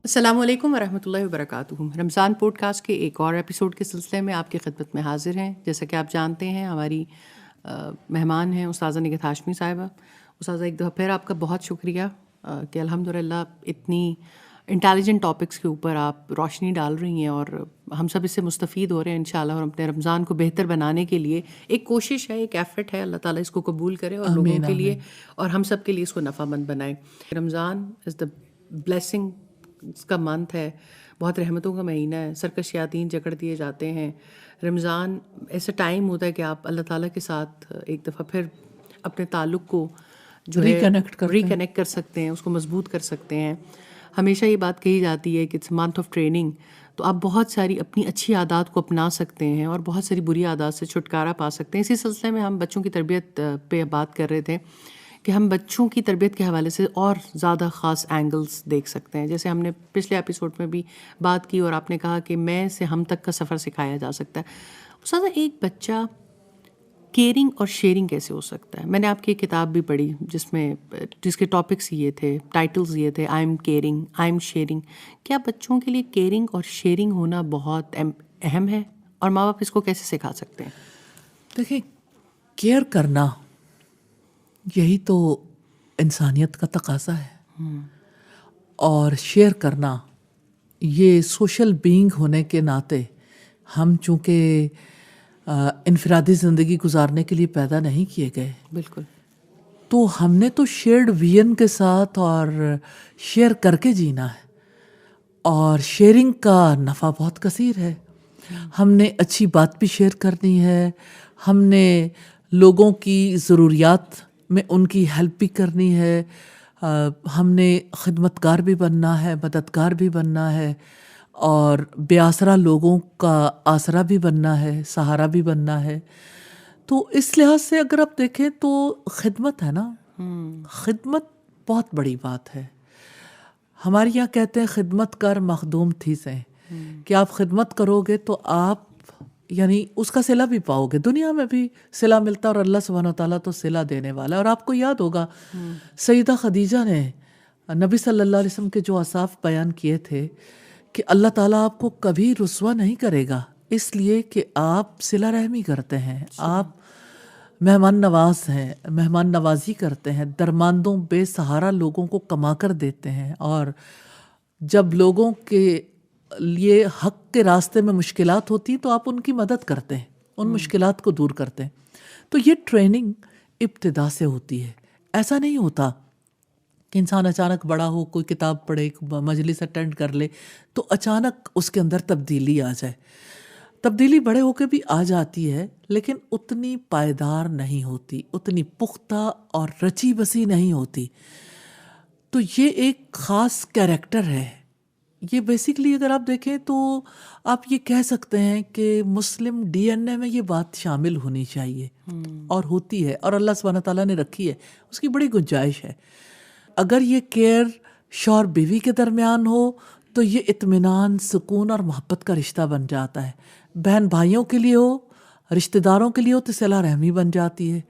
السلام علیکم ورحمۃ اللہ وبرکاتہ۔ رمضان پوڈ کاسٹ کے ایک اور ایپیسوڈ کے سلسلے میں آپ کی خدمت میں حاضر ہیں۔ جیسا کہ آپ جانتے ہیں ہماری مہمان ہیں استاذہ نگہت ہاشمی صاحبہ۔ استاذہ ایک دفعہ پھر آپ کا بہت شکریہ کہ الحمدللہ اتنی انٹیلیجنٹ ٹاپکس کے اوپر آپ روشنی ڈال رہی ہیں اور ہم سب اس سے مستفید ہو رہے ہیں انشاءاللہ، اور اپنے رمضان کو بہتر بنانے کے لیے ایک کوشش ہے، ایک ایفرٹ ہے۔ اللہ تعالیٰ اس کو قبول کرے اور لوگوں کے لیے اور ہم سب کے لیے اس کو نفع مند بنائے۔ رمضان از دا بلیسنگ اس کا منتھ ہے، بہت رحمتوں کا مہینہ ہے، سرکش شیاطین جکڑ دیے جاتے ہیں۔ رمضان ایسا ٹائم ہوتا ہے کہ آپ اللہ تعالیٰ کے ساتھ ایک دفعہ پھر اپنے تعلق کو جو ہے ریکنیکٹ کر سکتے ہیں، اس کو مضبوط کر سکتے ہیں۔ ہمیشہ یہ بات کہی جاتی ہے کہ اٹس منتھ آف ٹریننگ، تو آپ بہت ساری اپنی اچھی عادات کو اپنا سکتے ہیں اور بہت ساری بری عادات سے چھٹکارا پا سکتے ہیں۔ اسی سلسلے میں ہم بچوں کی تربیت پہ بات کر رہے تھے کہ ہم بچوں کی تربیت کے حوالے سے اور زیادہ خاص اینگلز دیکھ سکتے ہیں۔ جیسے ہم نے پچھلے ایپیسوڈ میں بھی بات کی اور آپ نے کہا کہ میں سے ہم تک کا سفر سکھایا جا سکتا ہے۔ استاذہ ایک بچہ کیئرنگ اور شیئرنگ کیسے ہو سکتا ہے؟ میں نے آپ کی ایک کتاب بھی پڑھی جس کے ٹاپکس یہ تھے، ٹائٹلز یہ تھے، I am caring, I am sharing. کیا بچوں کے لیے کیئرنگ اور شیئرنگ ہونا بہت اہم ہے اور ماں باپ اس کو کیسے سکھا سکتے ہیں؟ دیکھیں، کیئر کرنا یہی تو انسانیت کا تقاضا ہے، اور شیئر کرنا یہ سوشل بینگ ہونے کے ناطے ہم چونکہ انفرادی زندگی گزارنے کے لیے پیدا نہیں کیے گئے، بالکل، تو ہم نے تو شیئرڈ ویژن کے ساتھ اور شیئر کر کے جینا ہے، اور شیئرنگ کا نفع بہت کثیر ہے۔ ہم نے اچھی بات بھی شیئر کرنی ہے، ہم نے لوگوں کی ضروریات میں ان کی ہیلپ بھی کرنی ہے، ہم نے خدمتگار بھی بننا ہے، مددگار بھی بننا ہے، اور بے آسرا لوگوں کا آسرا بھی بننا ہے، سہارا بھی بننا ہے۔ تو اس لحاظ سے اگر آپ دیکھیں تو خدمت ہے نا، خدمت بہت بڑی بات ہے۔ ہمارے یہاں کہتے ہیں خدمت کر مخدوم تھی سے، کہ آپ خدمت کرو گے تو آپ یعنی اس کا صلہ بھی پاؤ گے، دنیا میں بھی صلہ ملتا ہے، اور اللہ سبحانہ وتعالیٰ تو صلہ دینے والا ہے۔ اور آپ کو یاد ہوگا سیدہ خدیجہ نے نبی صلی اللہ علیہ وسلم کے جو اوصاف بیان کیے تھے کہ اللہ تعالیٰ آپ کو کبھی رسوا نہیں کرے گا، اس لیے کہ آپ صلہ رحمی کرتے ہیں، آپ مہمان نواز ہیں، مہمان نوازی کرتے ہیں، درماندوں بے سہارا لوگوں کو کما کر دیتے ہیں، اور جب لوگوں کے لیے حق کے راستے میں مشکلات ہوتی ہیں تو آپ ان کی مدد کرتے ہیں، ان مشکلات کو دور کرتے ہیں۔ تو یہ ٹریننگ ابتدا سے ہوتی ہے۔ ایسا نہیں ہوتا کہ انسان اچانک بڑا ہو، کوئی کتاب پڑھے، مجلس اٹینڈ کر لے تو اچانک اس کے اندر تبدیلی آ جائے۔ تبدیلی بڑے ہو کے بھی آ جاتی ہے، لیکن اتنی پائیدار نہیں ہوتی، اتنی پختہ اور رچی بسی نہیں ہوتی۔ تو یہ ایک خاص کیریکٹر ہے۔ یہ بیسیکلی اگر آپ دیکھیں تو آپ یہ کہہ سکتے ہیں کہ مسلم ڈی این اے میں یہ بات شامل ہونی چاہیے، اور ہوتی ہے، اور اللہ سبحانہ تعالیٰ نے رکھی ہے، اس کی بڑی گنجائش ہے۔ اگر یہ کیئر شوہر بیوی کے درمیان ہو تو یہ اطمینان، سکون اور محبت کا رشتہ بن جاتا ہے۔ بہن بھائیوں کے لیے ہو، رشتہ داروں کے لیے ہو تو صلہ رحمی بن جاتی ہے۔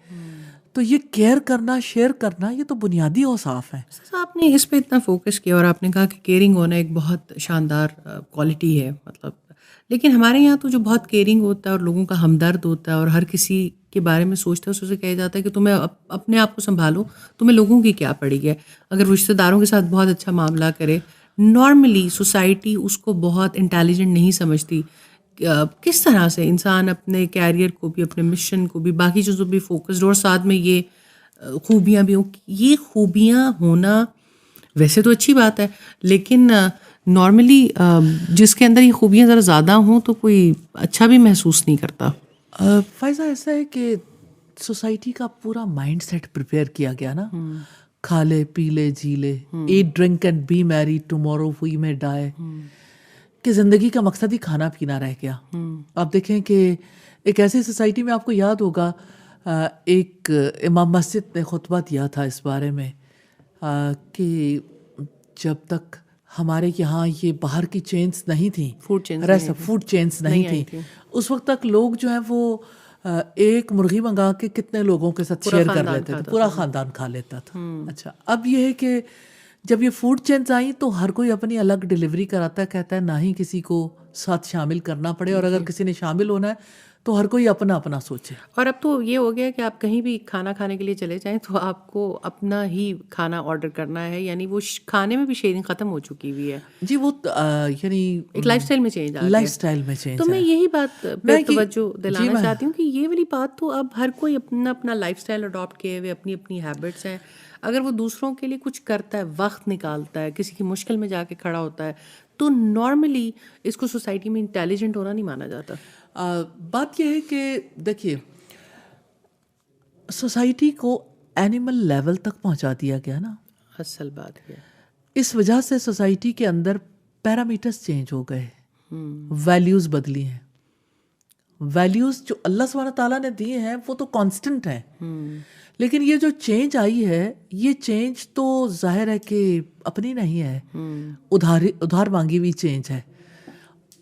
تو یہ کیئر کرنا، شیئر کرنا، یہ تو بنیادی اوصاف ہیں۔ آپ نے اس پہ اتنا فوکس کیا اور آپ نے کہا کہ کیئرنگ ہونا ایک بہت شاندار کوالٹی ہے، مطلب لیکن ہمارے یہاں تو جو بہت کیئرنگ ہوتا ہے اور لوگوں کا ہمدرد ہوتا ہے اور ہر کسی کے بارے میں سوچتا ہے، اس سے کہا جاتا ہے کہ تمہیں اپنے آپ کو سنبھالو، تمہیں لوگوں کی کیا پڑی ہے۔ اگر رشتہ داروں کے ساتھ بہت اچھا معاملہ کرے، نارملی سوسائٹی اس کو بہت انٹیلیجنٹ نہیں سمجھتی۔ کس طرح سے انسان اپنے کیریئر کو بھی، اپنے مشن کو بھی، باقی چیزوں بھی فوکسڈ اور ساتھ میں یہ خوبیاں بھی ہوں۔ یہ خوبیاں ہونا ویسے تو اچھی بات ہے، لیکن نارملی جس کے اندر یہ خوبیاں ذرا زیادہ ہوں تو کوئی اچھا بھی محسوس نہیں کرتا۔ فائزہ ایسا ہے کہ سوسائٹی کا پورا مائنڈ سیٹ پریپیئر کیا گیا نا، کھا لے پی لے جی لے، ایٹ ڈرنک اینڈ بی میری ٹمورو وی میں ڈائی، کہ زندگی کا مقصد ہی کھانا پینا رہ گیا۔ آپ دیکھیں کہ ایک ایسی سوسائٹی میں، آپ کو یاد ہوگا ایک امام مسجد نے خطبہ دیا تھا اس بارے میں کہ جب تک ہمارے یہاں یہ باہر کی چینز نہیں تھیں، فوڈ چینز نہیں تھیں، اس وقت تک لوگ جو ہیں وہ ایک مرغی منگا کے کتنے لوگوں کے ساتھ شیئر کر لیتے تھے، پورا خاندان کھا لیتا تھا۔ اچھا، اب یہ ہے کہ جب یہ فوڈ چینز آئیں تو ہر کوئی اپنی الگ ڈلیوری کراتا ہے, کہتا ہے نہ ہی کسی کو ساتھ شامل کرنا پڑے, اور اگر کسی نے شامل ہونا ہے تو ہر کوئی اپنا اپنا سوچے. اور اب تو یہ ہو گیا کہ آپ کہیں بھی کھانا کھانے کے لیے چلے جائیں تو آپ کو اپنا ہی کھانا آرڈر کرنا ہے, یعنی وہ کھانے میں بھی شیئرنگ ختم ہو چکی ہوئی ہے. جی وہ یعنی ایک لائف اسٹائل میں چینج آ گیا. لائف اسٹائل میں چینج. تو میں یہی بات پہ توجہ دلانا چاہتی ہوں کہ یہ والی بات تو اب ہر کوئی اپنا اپنا لائف اسٹائل اڈاپٹ کیے ہوئے, اپنی اپنی ہیبٹس ہیں. اگر وہ دوسروں کے لیے کچھ کرتا ہے, وقت نکالتا ہے, کسی کی مشکل میں جا کے کھڑا ہوتا ہے, تو نارملی اس کو سوسائٹی میں انٹیلیجنٹ ہونا نہیں مانا جاتا. بات یہ ہے کہ دیکھیے سوسائٹی کو اینیمل لیول تک پہنچا دیا گیا نا, اصل بات ہے. اس وجہ سے سوسائٹی کے اندر پیرامیٹرز چینج ہو گئے, ویلیوز بدلی ہیں. ویلیوز جو اللہ سبحانہ تعالیٰ نے دیے ہیں وہ تو کانسٹنٹ ہیں, لیکن یہ جو چینج آئی ہے یہ چینج تو ظاہر ہے کہ اپنی نہیں ہے, ادھار مانگی ہوئی چینج ہے,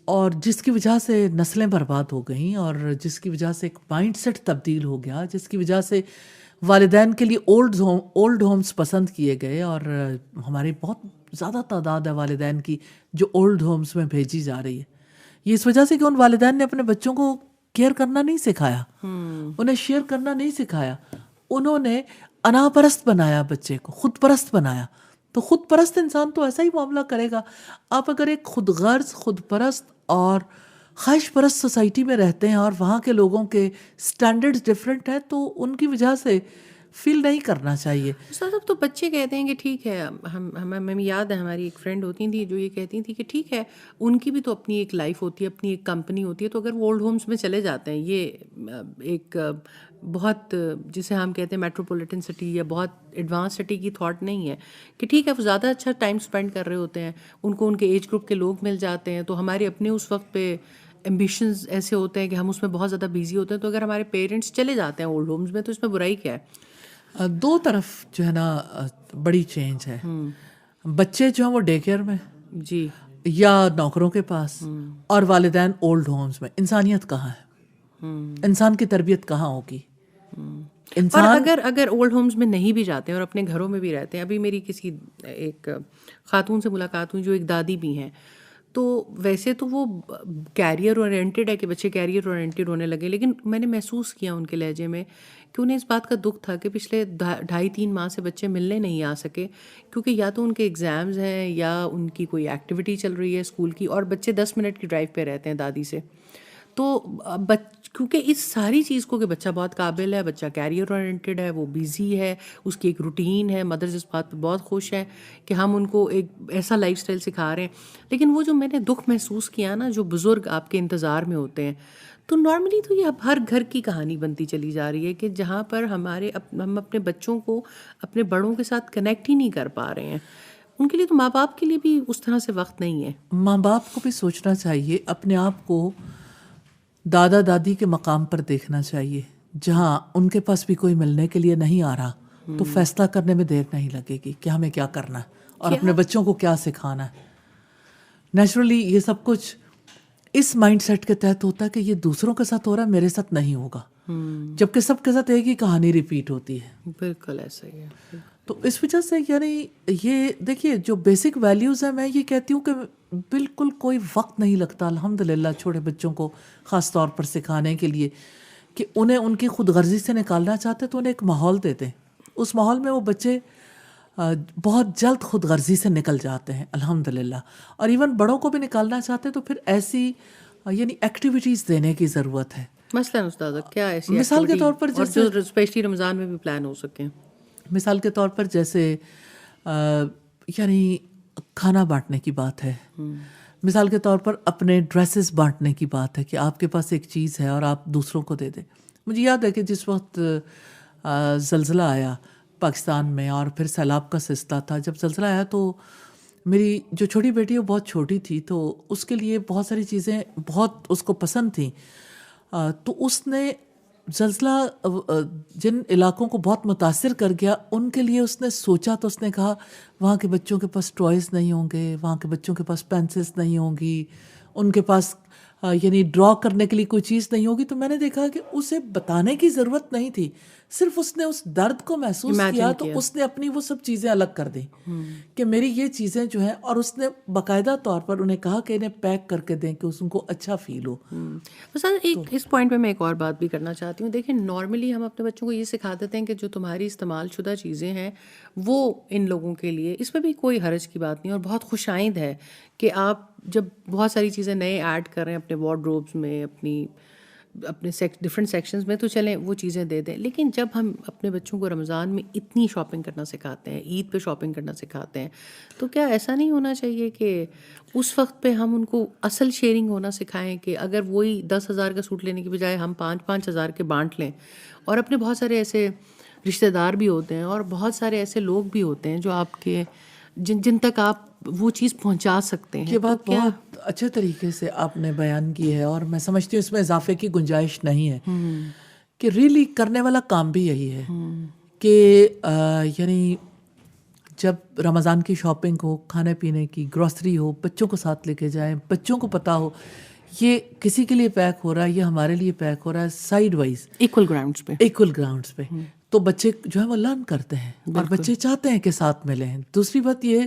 اور جس کی وجہ سے نسلیں برباد ہو گئیں, اور جس کی وجہ سے ایک مائنڈ سیٹ تبدیل ہو گیا, جس کی وجہ سے والدین کے لیے اولڈ ہومز پسند کیے گئے, اور ہماری بہت زیادہ تعداد ہے والدین کی جو اولڈ ہومز میں بھیجی جا رہی ہے. یہ اس وجہ سے کہ ان والدین نے اپنے بچوں کو کیئر کرنا نہیں سکھایا, انہیں شیئر کرنا نہیں سکھایا, انہوں نے انا پرست بنایا بچے کو, خود پرست بنایا. تو خود پرست انسان تو ایسا ہی معاملہ کرے گا. آپ اگر ایک خود غرض, خود پرست اور خواہش پرست سوسائٹی میں رہتے ہیں اور وہاں کے لوگوں کے سٹینڈرڈز ڈفرینٹ ہیں تو ان کی وجہ سے فیل نہیں کرنا چاہیے. استاد اب تو بچے کہتے ہیں کہ ٹھیک ہے, ہمیں یاد ہے ہماری ایک فرینڈ ہوتی تھی جو یہ کہتی تھی کہ ٹھیک ہے ان کی بھی تو اپنی ایک لائف ہوتی ہے, اپنی ایک کمپنی ہوتی ہے, تو اگر وہ اولڈ ہومز میں چلے جاتے ہیں, یہ ایک بہت جسے ہم کہتے ہیں میٹروپولیٹن سٹی یا بہت ایڈوانس سٹی کی تھاٹ نہیں ہے کہ ٹھیک ہے وہ زیادہ اچھا ٹائم اسپینڈ کر رہے ہوتے ہیں, ان کو ان کے ایج گروپ کے لوگ مل جاتے ہیں, تو ہمارے اپنے اس وقت پہ ایمبیشنز ایسے ہوتے ہیں کہ ہم اس میں بہت زیادہ بیزی ہوتے ہیں. تو اگر ہمارے پیرنٹس چلے جاتے ہیں اولڈ ہومز میں تو اس میں برائی کیا ہے؟ دو طرف جو ہے نا بڑی چینج ہے. بچے جو ہیں وہ ڈے کیئر میں جی یا نوکروں کے پاس, اور والدین اولڈ ہومز میں. انسانیت کہاں ہے؟ انسان کی تربیت کہاں ہوگی؟ اور اگر اولڈ ہومز میں نہیں بھی جاتے ہیں اور اپنے گھروں میں بھی رہتے ہیں, ابھی میری کسی ایک خاتون سے ملاقات ہوئی جو ایک دادی بھی ہیں, تو ویسے تو وہ کیریئر اورینٹیڈ ہے کہ بچے کیریئر اورینٹیڈ ہونے لگے, لیکن میں نے محسوس کیا ان کے لہجے میں کہ انہیں اس بات کا دکھ تھا کہ پچھلے 2.5-3 ماہ سے بچے ملنے نہیں آ سکے, کیونکہ یا تو ان کے ایگزامز ہیں یا ان کی کوئی ایکٹیویٹی چل رہی ہے اسکول کی, اور بچے 10 منٹ کی ڈرائیو پہ رہتے ہیں دادی سے. تو کیونکہ اس ساری چیز کو کہ بچہ بہت قابل ہے, بچہ کیریئر اورینٹیڈ ہے, وہ بیزی ہے, اس کی ایک روٹین ہے, مدرز اس بات پہ بہت خوش ہیں کہ ہم ان کو ایک ایسا لائف اسٹائل سکھا رہے ہیں. لیکن وہ جو میں نے دکھ محسوس کیا نا, جو بزرگ آپ کے انتظار میں ہوتے ہیں, تو نارملی تو یہ اب ہر گھر کی کہانی بنتی چلی جا رہی ہے کہ جہاں پر ہم اپنے بچوں کو اپنے بڑوں کے ساتھ کنیکٹ ہی نہیں کر پا رہے ہیں. ان کے لیے تو ماں باپ کے لیے بھی اس طرح سے وقت نہیں ہے. ماں باپ کو بھی سوچنا چاہیے, اپنے آپ کو دادا دادی کے مقام پر دیکھنا چاہیے, جہاں ان کے پاس بھی کوئی ملنے کے لیے نہیں آ رہا تو فیصلہ کرنے میں دیر نہیں لگے گی کہ ہمیں کیا کرنا ہے اور اپنے بچوں کو کیا سکھانا ہے. نیچرلی یہ سب کچھ اس مائنڈ سیٹ کے تحت ہوتا ہے کہ یہ دوسروں کے ساتھ ہو رہا ہے, میرے ساتھ نہیں ہوگا, جبکہ سب کے ساتھ ایک ہی کہانی ریپیٹ ہوتی ہے. بالکل ایسا ہی ہے. تو اس وجہ سے یعنی یہ دیکھیے جو بیسک ویلیوز ہیں, میں یہ کہتی ہوں کہ بالکل کوئی وقت نہیں لگتا الحمدللہ چھوٹے بچوں کو خاص طور پر سکھانے کے لیے کہ انہیں ان کی خود غرضی سے نکالنا چاہتے تو انہیں ایک ماحول دیتے, اس ماحول میں وہ بچے بہت جلد خود غرضی سے نکل جاتے ہیں الحمدللہ. اور ایون بڑوں کو بھی نکالنا چاہتے تو پھر ایسی یعنی ایکٹیویٹیز دینے کی ضرورت ہے. مثلاً استاد کیا ایسی مثال کے طور پر جیسے اسپیشلی رمضان میں بھی پلان ہو سکیں, مثال کے طور پر جیسے یعنی کھانا بانٹنے کی بات ہے, مثال کے طور پر اپنے ڈریسز بانٹنے کی بات ہے کہ آپ کے پاس ایک چیز ہے اور آپ دوسروں کو دے دیں. مجھے یاد ہے کہ جس وقت زلزلہ آیا پاکستان میں اور پھر سیلاب کا سلسلہ تھا, جب زلزلہ آیا تو میری جو چھوٹی بیٹی ہے وہ بہت چھوٹی تھی, تو اس کے لیے بہت ساری چیزیں بہت اس کو پسند تھیں. تو اس نے زلزلہ جن علاقوں کو بہت متاثر کر گیا ان کے لیے اس نے سوچا, تو اس نے کہا وہاں کے بچوں کے پاس ٹوائز نہیں ہوں گے, وہاں کے بچوں کے پاس پینسلس نہیں ہوں گی, ان کے پاس یعنی ڈرا کرنے کے لیے کوئی چیز نہیں ہوگی. تو میں نے دیکھا کہ اسے بتانے کی ضرورت نہیں تھی, صرف اس نے اس درد کو محسوس کیا تو اس نے اپنی وہ سب چیزیں الگ کر دیں کہ میری یہ چیزیں جو ہیں, اور اس نے باقاعدہ طور پر انہیں کہا کہ انہیں پیک کر کے دیں کہ ان کو اچھا فیل ہو. ایک اس پوائنٹ پہ میں ایک اور بات بھی کرنا چاہتی ہوں. دیکھیں نارملی ہم اپنے بچوں کو یہ سکھا دیتے ہیں کہ جو تمہاری استعمال شدہ چیزیں ہیں وہ ان لوگوں کے لیے, اس میں بھی کوئی حرج کی بات نہیں, اور بہت خوش آئند ہے کہ آپ جب بہت ساری چیزیں نئے ایڈ کر رہے ہیں اپنے وارڈروبس میں, اپنے ڈفرینٹ سیکشنز میں, تو چلیں وہ چیزیں دے دیں. لیکن جب ہم اپنے بچوں کو رمضان میں اتنی شاپنگ کرنا سکھاتے ہیں, عید پہ شاپنگ کرنا سکھاتے ہیں, تو کیا ایسا نہیں ہونا چاہیے کہ اس وقت پہ ہم ان کو اصل شیئرنگ ہونا سکھائیں کہ اگر وہی 10,000 کا سوٹ لینے کی بجائے ہم 5,000 کے بانٹ لیں. اور اپنے بہت سارے ایسے رشتہ دار بھی ہوتے ہیں اور بہت سارے ایسے لوگ بھی ہوتے ہیں جو آپ کے جن تک آپ وہ چیز پہنچا سکتے ہیں. یہ بات بہت اچھے طریقے سے آپ نے بیان کی ہے, اور میں سمجھتی ہوں اس میں اضافے کی گنجائش نہیں ہے کہ ریئلی کرنے والا کام بھی یہی ہے کہ یعنی جب رمضان کی شاپنگ ہو, کھانے پینے کی گروسری ہو, بچوں کو ساتھ لے کے جائیں, بچوں کو پتہ ہو یہ کسی کے لیے پیک ہو رہا ہے, یہ ہمارے لیے پیک ہو رہا ہے, سائیڈ وائز ایکول گراؤنڈس پہ, تو بچے جو ہے وہ لرن کرتے ہیں اور بچے چاہتے ہیں کہ ساتھ ملیں. دوسری بات یہ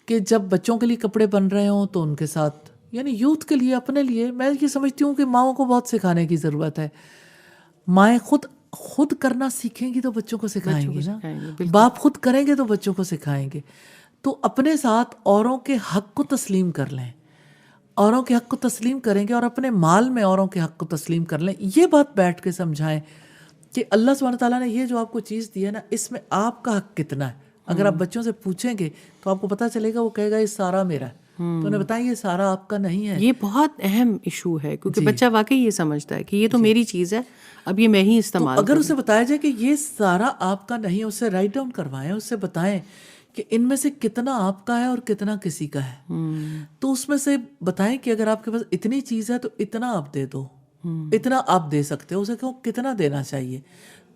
کہ جب بچوں کے لیے کپڑے بن رہے ہوں تو ان کے ساتھ, یعنی یوتھ کے لیے, اپنے لیے, میں یہ سمجھتی ہوں کہ ماؤں کو بہت سکھانے کی ضرورت ہے. مائیں خود کرنا سیکھیں گی تو بچوں کو سکھائیں گی نا, باپ خود کریں گے تو بچوں کو سکھائیں گے. تو اپنے ساتھ اوروں کے حق کو تسلیم کر لیں, اوروں کے حق کو تسلیم کریں گے اور اپنے مال میں اوروں کے حق کو تسلیم کر لیں. یہ بات بیٹھ کے سمجھائیں کہ اللہ سبحانہ تعالیٰ نے یہ جو آپ کو چیز دی ہے نا, اس میں آپ کا حق کتنا ہے. اگر آپ بچوں سے پوچھیں گے تو آپ کو پتہ چلے گا, وہ کہے گا یہ سارا میرا ہے, تو انہیں بتائیں یہ سارا آپ کا نہیں ہے. یہ بہت اہم ایشو ہے کیونکہ بچہ واقعی یہ سمجھتا ہے کہ یہ تو میری چیز ہے, اب یہ میں ہی استعمال. اگر اسے بتایا جائے کہ یہ سارا آپ کا نہیں ہے, اسے رائٹ ڈاؤن کروائیں, اس سے بتائیں کہ ان میں سے کتنا آپ کا ہے اور کتنا کسی کا ہے. تو اس میں سے بتائیں کہ اگر آپ کے پاس اتنی چیز ہے تو اتنا آپ دے دو, اتنا آپ دے سکتے ہو. اسے کہو کتنا دینا چاہیے.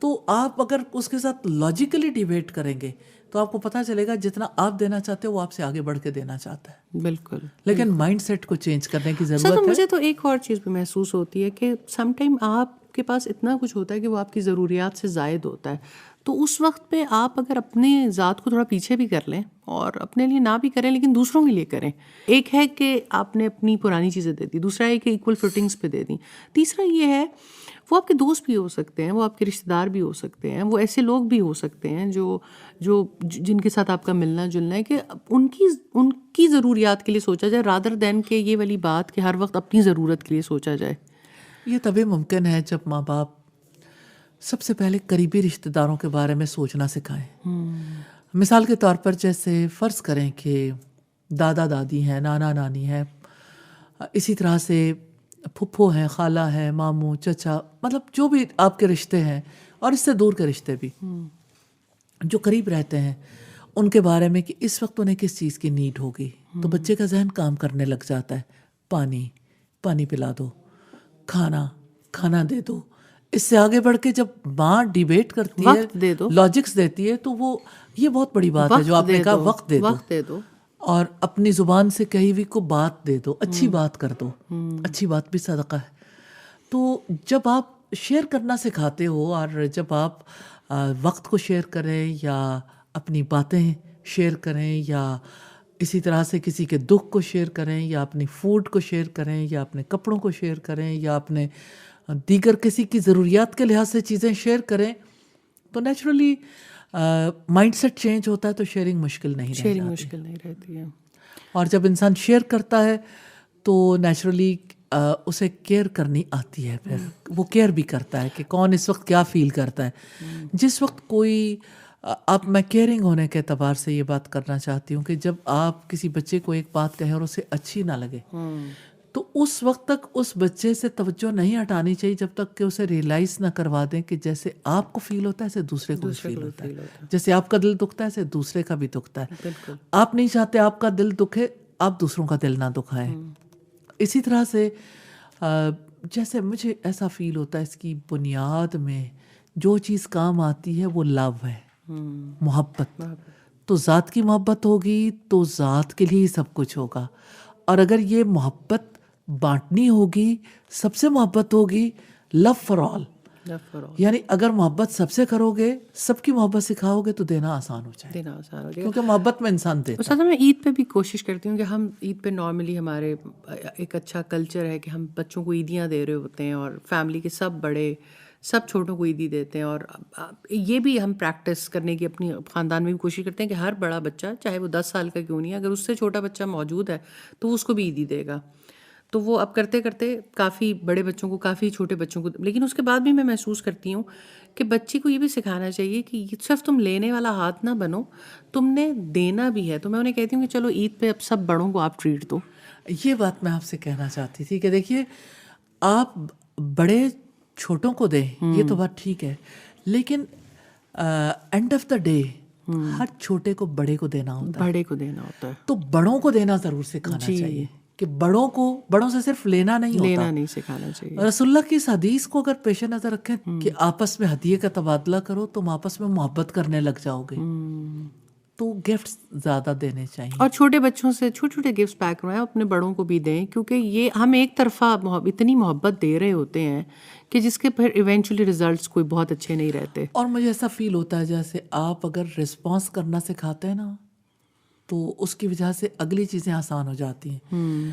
تو آپ اگر اس کے ساتھ لاجیکلی ڈیبیٹ کریں گے تو آپ کو پتہ چلے گا جتنا آپ دینا چاہتے ہو وہ آپ سے آگے بڑھ کے دینا چاہتا ہے. بالکل. لیکن مائنڈ سیٹ کو چینج کرنے کی ضرورت ہے. مجھے تو ایک اور چیز بھی محسوس ہوتی ہے کہ سم ٹائم آپ کے پاس اتنا کچھ ہوتا ہے کہ وہ آپ کی ضروریات سے زائد ہوتا ہے. تو اس وقت پہ آپ اگر اپنے ذات کو تھوڑا پیچھے بھی کر لیں اور اپنے لیے نہ بھی کریں لیکن دوسروں کے لیے کریں. ایک ہے کہ آپ نے اپنی پرانی چیزیں دے دی, دوسرا ہے کہ ایکول فٹنگس پہ دے دیں, تیسرا یہ ہے وہ آپ کے دوست بھی ہو سکتے ہیں, وہ آپ کے رشتہ دار بھی ہو سکتے ہیں, وہ ایسے لوگ بھی ہو سکتے ہیں جو جن کے ساتھ آپ کا ملنا جلنا ہے, کہ ان کی ضروریات کے لیے سوچا جائے رادر دین کہ یہ والی بات کہ ہر وقت اپنی ضرورت کے لیے سوچا جائے. یہ تبھی ممکن ہے جب ماں باپ سب سے پہلے قریبی رشتہ داروں کے بارے میں سوچنا سکھائیں. مثال کے طور پر جیسے فرض کریں کہ دادا دادی ہیں, نانا نانی ہیں, اسی طرح سے پھپھو ہیں, خالہ ہیں, ماموں, چچا, مطلب جو بھی آپ کے رشتے ہیں اور اس سے دور کے رشتے بھی جو قریب رہتے ہیں, ان کے بارے میں کہ اس وقت انہیں کس چیز کی نیڈ ہوگی. تو بچے کا ذہن کام کرنے لگ جاتا ہے. پانی پلا دو, کھانا دے دو. اس سے آگے بڑھ کے جب ماں ڈیبیٹ کرتی ہے, لاجکس دیتی ہے, تو وہ یہ بہت بڑی بات ہے جو آپ نے کہا, وقت دے دو اور اپنی زبان سے کہی ہوئی کو بات دے دو, اچھی بات کر دو. اچھی بات بھی صدقہ ہے. تو جب آپ شیئر کرنا سکھاتے ہو اور جب آپ وقت کو شیئر کریں یا اپنی باتیں شیئر کریں یا اسی طرح سے کسی کے دکھ کو شیئر کریں یا اپنی فوڈ کو شیئر کریں یا اپنے کپڑوں کو شیئر کریں یا اپنے دیگر کسی کی ضروریات کے لحاظ سے چیزیں شیئر کریں, تو نیچرلی مائنڈ سیٹ چینج ہوتا ہے, تو شیئرنگ مشکل نہیں رہتی ہے. اور جب انسان شیئر کرتا ہے تو نیچرلی اسے کیئر کرنی آتی ہے, پھر وہ کیئر بھی کرتا ہے کہ کون اس وقت کیا فیل کرتا ہے. جس وقت کوئی میں کیئرنگ ہونے کے اعتبار سے یہ بات کرنا چاہتی ہوں کہ جب آپ کسی بچے کو ایک بات کہیں اور اسے اچھی نہ لگے تو اس وقت تک اس بچے سے توجہ نہیں ہٹانی چاہیے جب تک کہ اسے ریئلائز نہ کروا دیں کہ جیسے آپ کو فیل ہوتا ہے ایسے دوسرے کو فیل ہوتا ہے. جیسے آپ کا دل دکھتا ہے ایسے دوسرے کا بھی دکھتا ہے. آپ نہیں چاہتے آپ کا دل دکھے, آپ دوسروں کا دل نہ دکھائیں. اسی طرح سے جیسے مجھے ایسا فیل ہوتا ہے اس کی بنیاد میں جو چیز کام آتی ہے وہ لو ہے, محبت. تو ذات کی محبت ہوگی تو ذات کے لیے ہی سب کچھ ہوگا. اور اگر یہ محبت بانٹنی ہوگی, سب سے محبت ہوگی, لو فار آل, یعنی اگر محبت سب سے کرو گے, سب کی محبت سکھاؤ گے تو دینا آسان ہو جائے, دینا آسان ہو جائے. کیونکہ محبت میں انسان دیتا ہے. استاد میں عید پہ بھی کوشش کرتی ہوں کہ ہم عید پہ نارملی ہمارے ایک اچھا کلچر ہے کہ ہم بچوں کو عیدیاں دے رہے ہوتے ہیں, اور فیملی کے سب بڑے سب چھوٹوں کو عیدی دیتے ہیں, اور یہ بھی ہم پریکٹس کرنے کی اپنی خاندان میں بھی کوشش کرتے ہیں کہ ہر بڑا بچہ, چاہے وہ 10 سال کا کیوں نہیں ہے, اگر اس سے چھوٹا بچہ موجود ہے تو وہ اس کو بھی عیدی دے گا. تو وہ اب کرتے کرتے کافی بڑے بچوں کو, کافی چھوٹے بچوں کو, لیکن اس کے بعد بھی میں محسوس کرتی ہوں کہ بچی کو یہ بھی سکھانا چاہیے کہ صرف تم لینے والا ہاتھ نہ بنو, تم نے دینا بھی ہے. تو میں انہیں کہتی ہوں کہ چلو عید پہ اب سب بڑوں کو آپ ٹریٹ دو. یہ بات میں آپ سے کہنا چاہتی تھی کہ دیکھیے, آپ بڑے چھوٹوں کو دیں یہ تو بات ٹھیک ہے, لیکن اینڈ آف دا ڈے ہر چھوٹے کو بڑے کو دینا ہوتا ہے, بڑے کو دینا ہوتا ہے. تو بڑوں کو دینا ضرور سکھانا چاہیے کہ بڑوں سے صرف لینا نہیں ہوتا, لینا نہیں سکھانا چاہیے. رسول اللہ کی اس حدیث کو اگر پیش نظر رکھیں کہ آپس میں ہدیے کا تبادلہ کرو, تم آپس میں محبت کرنے لگ جاؤ گے, تو گفٹس زیادہ دینے چاہیے. اور چھوٹے بچوں سے چھوٹے چھوٹے گفٹس پیک کروائیں, اپنے بڑوں کو بھی دیں, کیونکہ یہ ہم ایک طرفہ اتنی محبت دے رہے ہوتے ہیں کہ جس کے پھر ایونچولی ریزلٹس کوئی بہت اچھے نہیں رہتے. اور مجھے ایسا فیل ہوتا ہے جیسے آپ اگر رسپانس کرنا سکھاتے ہیں نا, تو اس کی وجہ سے اگلی چیزیں آسان ہو جاتی ہیں.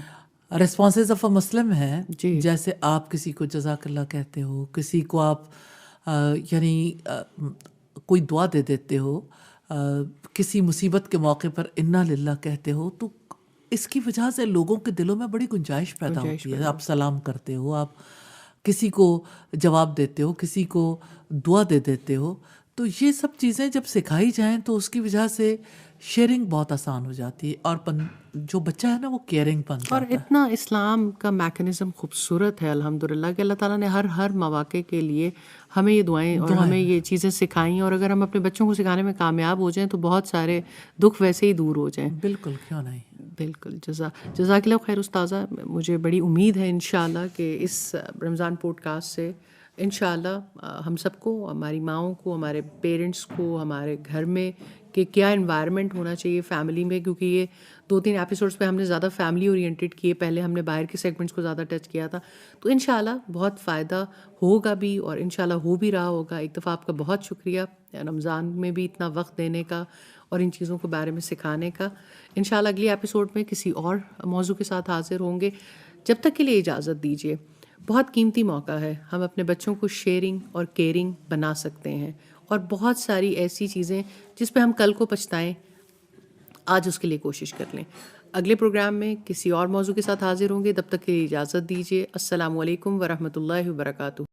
ریسپانسز آف اے مسلم ہے, جیسے آپ کسی کو جزاک اللہ کہتے ہو, کسی کو آپ یعنی کوئی دعا دے دیتے ہو, کسی مصیبت کے موقع پر انا للہ کہتے ہو, تو اس کی وجہ سے لوگوں کے دلوں میں بڑی گنجائش پیدا ہوتی ہے. آپ سلام کرتے ہو, آپ کسی کو جواب دیتے ہو, کسی کو دعا دے دیتے ہو, تو یہ سب چیزیں جب سکھائی جائیں تو اس کی وجہ سے شیئرنگ بہت آسان ہو جاتی ہے, اور جو بچہ ہے نا وہ کیئرنگ بن جاتا ہے. اور اتنا اسلام کا میکنزم خوبصورت ہے الحمدللہ کہ اللہ تعالیٰ نے ہر مواقع کے لیے ہمیں یہ دعائیں اور ہمیں یہ چیزیں سکھائیں, اور اگر ہم اپنے بچوں کو سکھانے میں کامیاب ہو جائیں تو بہت سارے دکھ ویسے ہی دور ہو جائیں. بالکل, کیوں نہیں. بالکل. جزاک اللہ خیر استاذہ. مجھے بڑی امید ہے انشاءاللہ کہ اس رمضان پوڈ کاسٹ سے انشاءاللہ ہم سب کو, ہماری ماؤں کو, ہمارے پیرنٹس کو, ہمارے گھر میں کہ کیا انوائرمنٹ ہونا چاہیے فیملی میں, کیونکہ یہ 2-3 ایپیسوڈس پہ ہم نے زیادہ فیملی اورینٹیڈ کیے, پہلے ہم نے باہر کے سیگمنٹس کو زیادہ ٹچ کیا تھا. تو انشاءاللہ بہت فائدہ ہوگا بھی, اور انشاءاللہ ہو بھی رہا ہوگا. ایک دفعہ آپ کا بہت شکریہ رمضان میں بھی اتنا وقت دینے کا اور ان چیزوں کے بارے میں سکھانے کا. انشاءاللہ اگلی ایپیسوڈ میں کسی اور موضوع کے ساتھ حاضر ہوں گے. جب تک کے لیے اجازت دیجیے. بہت قیمتی موقع ہے, ہم اپنے بچوں کو شیئرنگ اور کیئرنگ بنا سکتے ہیں, اور بہت ساری ایسی چیزیں جس پہ ہم کل کو پچھتائیں, آج اس کے لیے کوشش کر لیں. اگلے پروگرام میں کسی اور موضوع کے ساتھ حاضر ہوں گے. تب تک کے لیے اجازت دیجیے. السلام علیکم ورحمۃ اللہ وبرکاتہ.